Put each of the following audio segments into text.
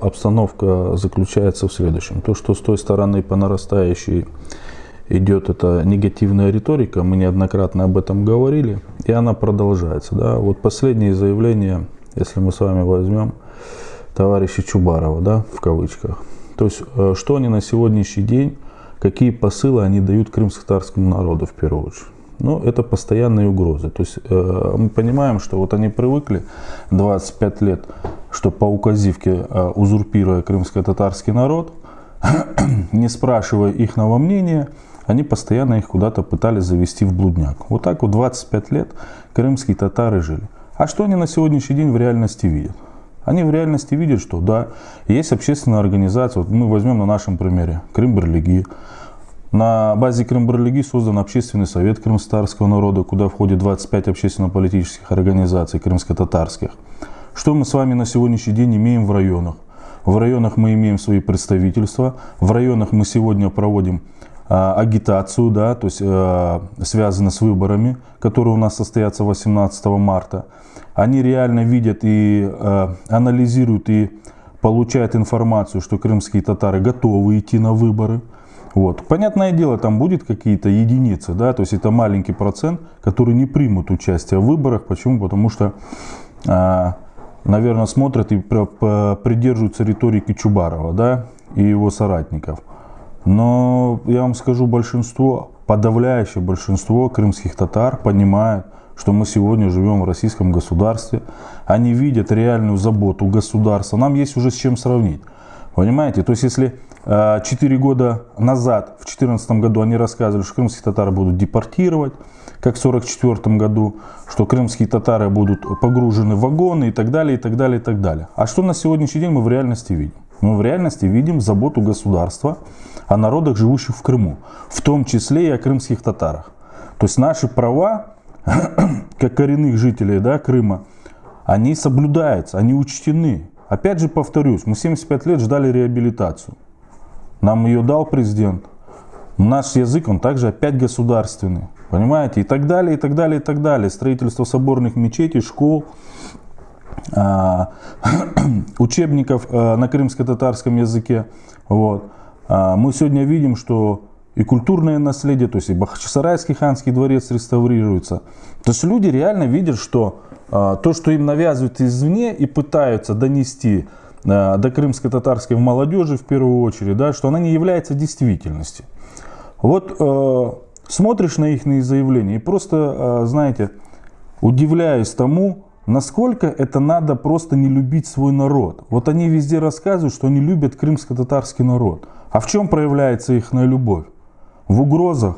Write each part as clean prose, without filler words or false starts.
обстановка заключается в следующем. То, что с той стороны по нарастающей идет эта негативная риторика, мы неоднократно об этом говорили, и она продолжается. Да? Вот последние заявления, если мы с вами возьмем товарища Чубарова, да, в кавычках. То есть, что они на сегодняшний день, какие посылы они дают крымско-татарскому народу в первую очередь. Ну, это постоянные угрозы. То есть мы понимаем, что вот они привыкли 25 лет, что по указивке, узурпируя крымско-татарский народ, не спрашивая их мнения, они постоянно их куда-то пытались завести в блудняк. Вот так вот 25 лет крымские татары жили. А что они на сегодняшний день в реальности видят? Они в реальности видят, что да, есть общественная организация. Вот мы возьмем на нашем примере Крым-Бірлігі. На базе Крым-Бірлігі создан общественный совет крымско-татарского народа, куда входит 25 общественно-политических организаций крымско-татарских. Что мы с вами на сегодняшний день имеем в районах? В районах мы имеем свои представительства, в районах мы сегодня проводим агитацию, да, то есть связано с выборами, которые у нас состоятся 18 марта. Они реально видят и анализируют и получают информацию, что крымские татары готовы идти на выборы. Вот. Понятное дело, там будет какие-то единицы, да, то есть это маленький процент, которые не примут участие в выборах. Почему? Потому что, наверное, смотрят и придерживаются риторики Чубарова, да, и его соратников. Но я вам скажу, большинство, подавляющее большинство крымских татар понимает, что мы сегодня живем в российском государстве. Они видят реальную заботу государства. Нам есть уже с чем сравнить. Понимаете? То есть, если 4 года назад, в 2014 году, они рассказывали, что крымских татар будут депортировать, как в 1944 году, что крымские татары будут погружены в вагоны и так далее, и так далее, и так далее. А что на сегодняшний день мы в реальности видим? Мы в реальности видим заботу государства о народах, живущих в Крыму, в том числе и о крымских татарах. То есть наши права, как коренных жителей, да, Крыма, они соблюдаются, они учтены. Опять же повторюсь, мы 75 лет ждали реабилитацию. Нам ее дал президент. Наш язык, он также опять государственный. Понимаете? И так далее, и так далее, и так далее. Строительство соборных мечетей, школ, учебников на крымско-татарском языке. Вот. Мы сегодня видим, что и культурное наследие, то есть и Бахчисарайский ханский дворец реставрируется. То есть люди реально видят, что то, что им навязывают извне и пытаются донести до крымско-татарской молодежи в первую очередь, да, что она не является действительностью. Вот смотришь на их заявления и просто, знаете, удивляюсь тому, насколько это надо просто не любить свой народ. Вот они везде рассказывают, что они любят крымско-татарский народ. А в чем проявляется их любовь? В угрозах.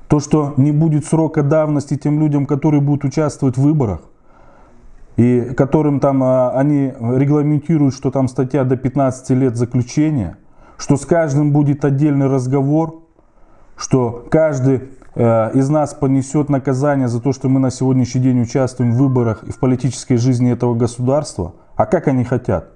То, что не будет срока давности тем людям, которые будут участвовать в выборах. И которым там они регламентируют, что там статья до 15 лет заключения. Что с каждым будет отдельный разговор. Что каждый из нас понесет наказание за то, что мы на сегодняшний день участвуем в выборах и в политической жизни этого государства. А как они хотят?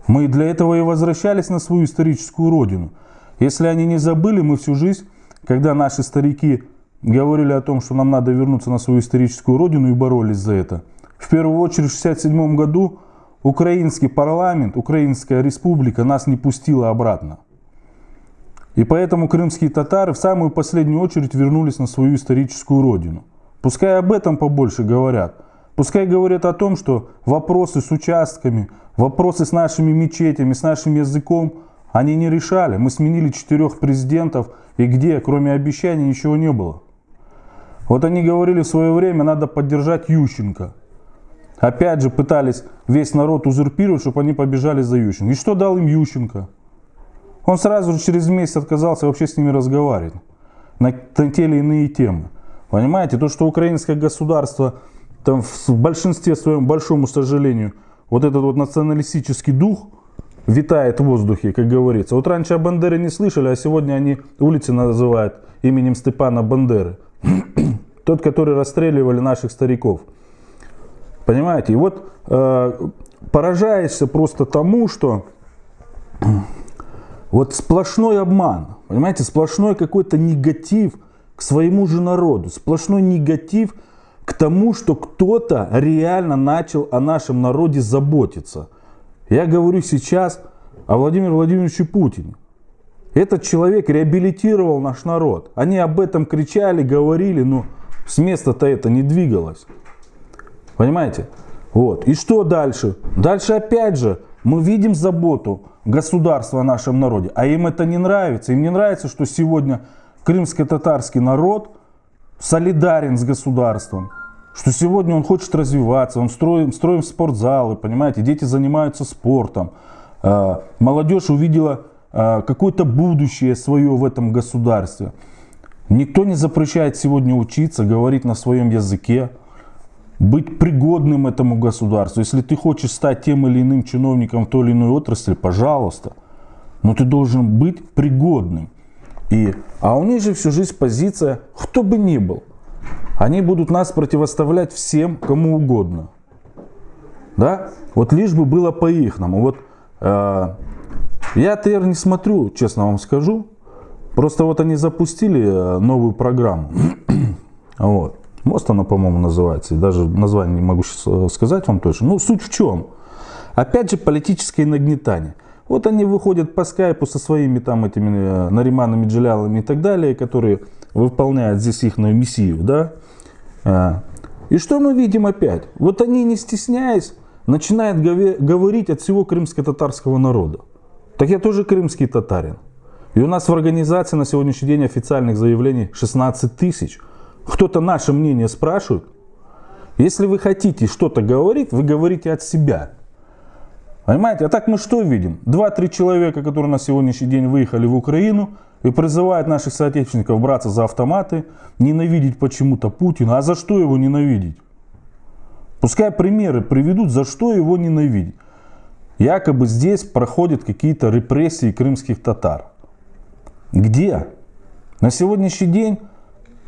Мы для этого и возвращались на свою историческую родину. Если они не забыли, мы всю жизнь, когда наши старики говорили о том, что нам надо вернуться на свою историческую родину и боролись за это, в первую очередь в 1967 году украинский парламент, Украинская республика нас не пустила обратно. И поэтому крымские татары в самую последнюю очередь вернулись на свою историческую родину. Пускай об этом побольше говорят. Пускай говорят о том, что вопросы с участками, вопросы с нашими мечетями, с нашим языком, они не решали. Мы сменили 4 президентов, и где, кроме обещаний, ничего не было. Вот они говорили в свое время, надо поддержать Ющенко. Опять же пытались весь народ узурпировать, чтобы они побежали за Ющенко. И что дал им Ющенко? Он сразу же через месяц отказался вообще с ними разговаривать на те или иные темы. Понимаете, то, что украинское государство там в большинстве своем, большому сожалению, вот этот вот националистический дух витает в воздухе, как говорится. Вот раньше о Бандере не слышали, а сегодня они улицы называют именем Степана Бандеры. Тот, который расстреливали наших стариков. Понимаете? И вот поражаешься просто тому, что вот сплошной обман, понимаете, сплошной какой-то негатив к своему же народу, сплошной негатив к тому, что кто-то реально начал о нашем народе заботиться. Я говорю сейчас о Владимире Владимировиче Путине. Этот человек реабилитировал наш народ. Они об этом кричали, говорили, но с места-то это не двигалось. Понимаете? Вот. И что дальше? Дальше опять же мы видим заботу государства о нашем народе. А им это не нравится. Им не нравится, что сегодня крымско-татарский народ солидарен с государством. Что сегодня он хочет развиваться, он строим спортзалы, понимаете, дети занимаются спортом. Молодежь увидела какое-то будущее свое в этом государстве. Никто не запрещает сегодня учиться, говорить на своем языке, быть пригодным этому государству. Если ты хочешь стать тем или иным чиновником в той или иной отрасли, пожалуйста. Но ты должен быть пригодным. А у них же всю жизнь позиция, кто бы ни был. Они будут нас противоставлять всем, кому угодно. Да? Вот лишь бы было по-ихному. Вот, я ТР не смотрю, честно вам скажу. Просто вот они запустили новую программу. Вот. Мост она, по-моему, называется. И даже название не могу сейчас сказать вам точно. Ну, суть в чем? Опять же, политическое нагнетание. Вот они выходят по скайпу со своими там этими Нариманами, Джилялами и так далее, которые выполняют здесь их миссию, да? И что мы видим опять? Вот они, не стесняясь, начинают говорить от всего крымско-татарского народа. Так я тоже крымский татарин. И у нас в организации на сегодняшний день официальных заявлений 16 тысяч. Кто-то наше мнение спрашивает. Если вы хотите что-то говорить, вы говорите от себя. Понимаете? А так мы что видим? 2-3 человека, которые на сегодняшний день выехали в Украину и призывают наших соотечественников браться за автоматы, ненавидеть почему-то Путина. А за что его ненавидеть? Пускай примеры приведут, за что его ненавидеть. Якобы здесь проходят какие-то репрессии крымских татар. Где? На сегодняшний день,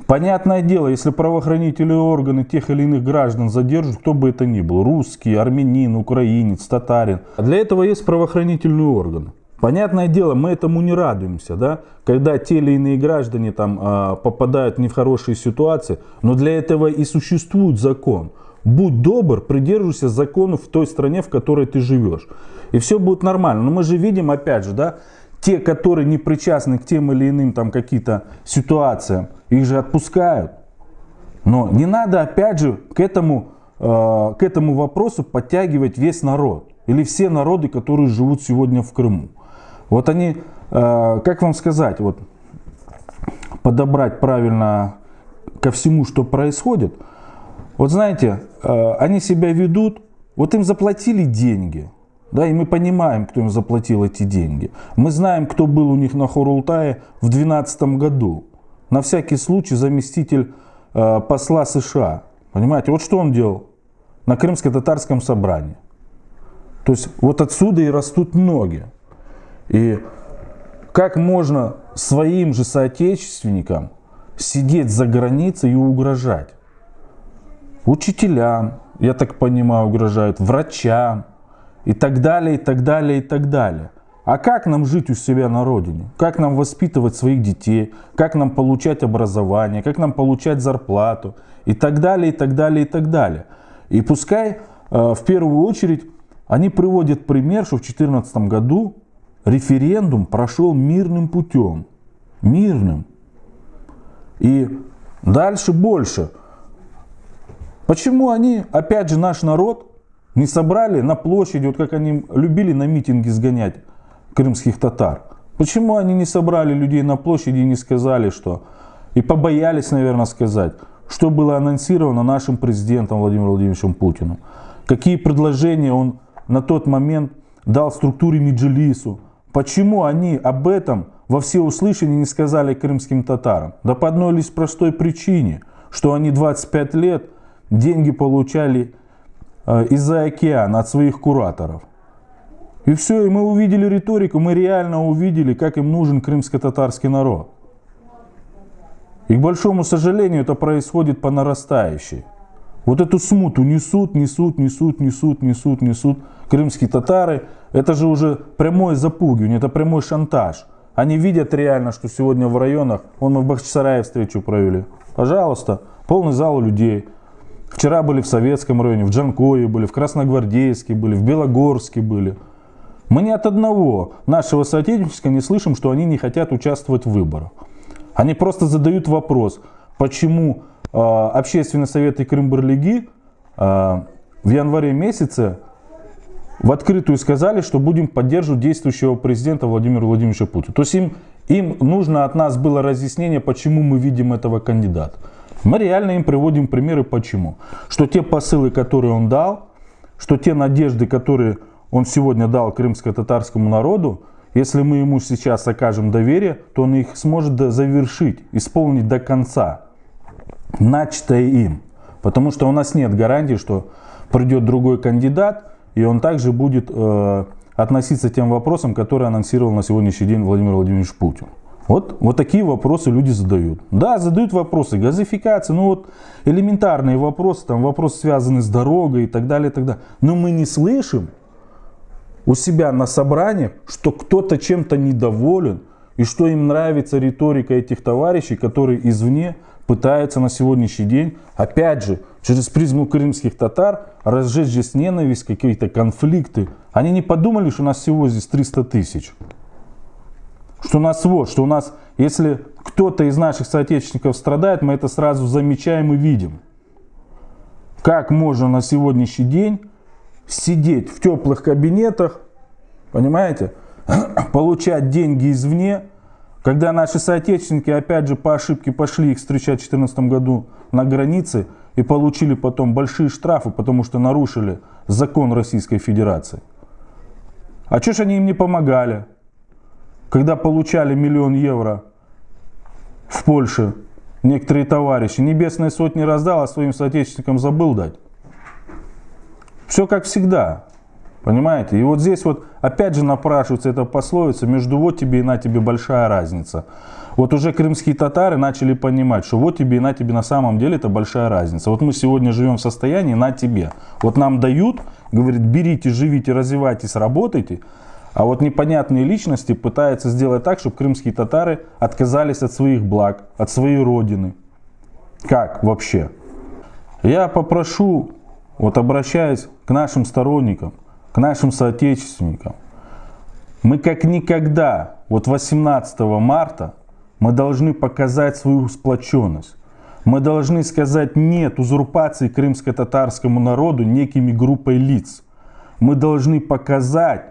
понятное дело, если правоохранительные органы тех или иных граждан задержат, кто бы это ни был, русский, армянин, украинец, татарин. А для этого есть правоохранительные органы. Понятное дело, мы этому не радуемся, да? Когда те или иные граждане там, попадают в нехорошие ситуации, но для этого и существует закон. Будь добр, придерживайся законов в той стране, в которой ты живешь. И все будет нормально. Но мы же видим, опять же, да, те, которые не причастны к тем или иным там каким-то ситуациям, их же отпускают. Но не надо, опять же, к этому вопросу подтягивать весь народ. Или все народы, которые живут сегодня в Крыму. Вот они, как вам сказать, вот, подобрать правильно ко всему, что происходит. Вот знаете, они себя ведут, вот им заплатили деньги, да, и мы понимаем, кто им заплатил эти деньги. Мы знаем, кто был у них на Хорултае в 2012 году. На всякий случай заместитель посла США. Понимаете, вот что он делал на крымско-татарском собрании. То есть вот отсюда и растут ноги. И как можно своим же соотечественникам сидеть за границей и угрожать? Учителям, я так понимаю, угрожают, врачам и так далее, и так далее, и так далее. А как нам жить у себя на родине? Как нам воспитывать своих детей? Как нам получать образование? Как нам получать зарплату? И так далее, и так далее, и так далее. И пускай в первую очередь они приводят пример, что в 2014 году референдум прошел мирным путем. Мирным. И дальше больше. Почему они, опять же, наш народ не собрали на площади, вот как они любили на митинги сгонять крымских татар? Почему они не собрали людей на площади и не сказали, что... И побоялись, наверное, сказать, что было анонсировано нашим президентом Владимиром Владимировичем Путиным? Какие предложения он на тот момент дал структуре Меджлису? Почему они об этом во всеуслышание не сказали крымским татарам? Да по одной лишь простой причине, что они 25 лет деньги получали из-за океана от своих кураторов. И все, и мы увидели риторику, мы реально увидели, как им нужен крымско-татарский народ. И к большому сожалению, это происходит по нарастающей. Вот эту смуту несут. Крымские татары, это же уже прямое запугивание, это прямой шантаж. Они видят реально, что сегодня в районах, вон мы в Бахчисарае встречу провели. Пожалуйста, полный зал людей. Вчера были в Советском районе, в Джанкое были, в Красногвардейске были, в Белогорске были. Мы ни от одного нашего соотечественника не слышим, что они не хотят участвовать в выборах. Они просто задают вопрос, почему Общественный совет и Крым-Барлиги в январе месяце в открытую сказали, что будем поддерживать действующего президента Владимира Владимировича Путина. То есть им нужно от нас было разъяснение, почему мы видим этого кандидата. Мы реально им приводим примеры, почему. Что те посылы, которые он дал, что те надежды, которые он сегодня дал крымско-татарскому народу, если мы ему сейчас окажем доверие, то он их сможет завершить, исполнить до конца, начатое им. Потому что у нас нет гарантии, что придет другой кандидат, и он также будет относиться к тем вопросам, которые анонсировал на сегодняшний день Владимир Владимирович Путин. Вот такие вопросы люди задают. Да, задают вопросы газификации, ну вот элементарные вопросы, там вопросы, связанные с дорогой и так далее, и так далее. Но мы не слышим у себя на собраниях, что кто-то чем-то недоволен, и что им нравится риторика этих товарищей, которые извне пытаются на сегодняшний день, опять же, через призму крымских татар, разжечь здесь ненависть, какие-то конфликты. Они не подумали, что у нас всего здесь 300 тысяч. Что у нас, если кто-то из наших соотечественников страдает, мы это сразу замечаем и видим. Как можно на сегодняшний день сидеть в теплых кабинетах, понимаете, получать деньги извне, когда наши соотечественники, опять же, по ошибке пошли их встречать в 2014 году на границе и получили потом большие штрафы, потому что нарушили закон Российской Федерации. А что ж они им не помогали? Когда получали 1 000 000 евро в Польше, некоторые товарищи, Небесные сотни раздал, а своим соотечественникам забыл дать. Все как всегда, понимаете? И вот здесь вот опять же напрашивается эта пословица: между вот тебе и на тебе большая разница. Вот уже крымские татары начали понимать, что вот тебе и на тебе на самом деле это большая разница. Вот мы сегодня живем в состоянии на тебе. Вот нам дают, говорят, берите, живите, развивайтесь, работайте. А вот непонятные личности пытаются сделать так, чтобы крымские татары отказались от своих благ, от своей родины. Как вообще? Я попрошу, вот обращаясь к нашим сторонникам, к нашим соотечественникам, мы как никогда, вот 18 марта, мы должны показать свою сплоченность. Мы должны сказать нет узурпации крымско-татарскому народу некими группой лиц. Мы должны показать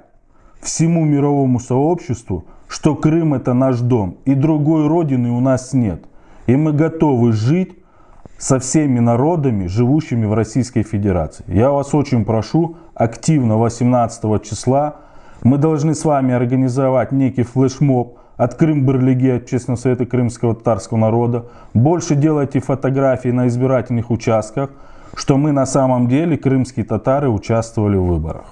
всему мировому сообществу, что Крым — это наш дом, и другой родины у нас нет. И мы готовы жить со всеми народами, живущими в Российской Федерации. Я вас очень прошу, активно 18 числа мы должны с вами организовать некий флешмоб от Крым-Барлиги, от Общественного совета крымского татарского народа. Больше делайте фотографии на избирательных участках, что мы на самом деле, крымские татары, участвовали в выборах.